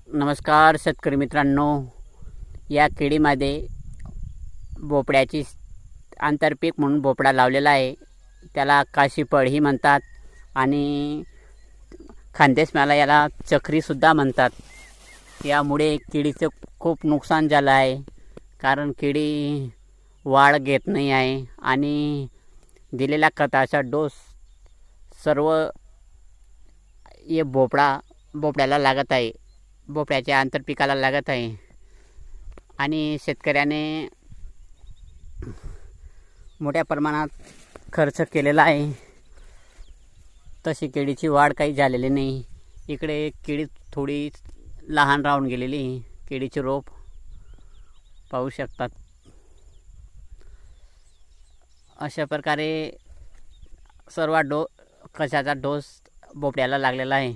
नमस्कार शेतकरी मित्रांनो, या केळीमध्ये भोपळ्याची आंतरपीक म्हणून भोपळा लावलेला आहे. त्याला काशीफळ ही म्हणतात आणि खानदेशला याला चक्रीसुद्धा म्हणतात. यामुळे केळीचं खूप नुकसान झालं आहे, कारण केळी वाढ घेत नाही आहे आणि दिलेल्या खताचा डोस सर्व हे भोपळ्याला लागत आहे, भोपळ्याच्या आंतरपिकाला लागत आहे आणि शेतकऱ्याने मोठ्या प्रमाणात खर्च केलेला आहे. तशी केळीची वाढ काही झालेली नाही. इकडे केळी थोडी लहान राहून गेलेली, केळीची रोप पाहू शकतात. अशा प्रकारे सर्व कशाचा डोस भोपळ्याला लागलेला आहे.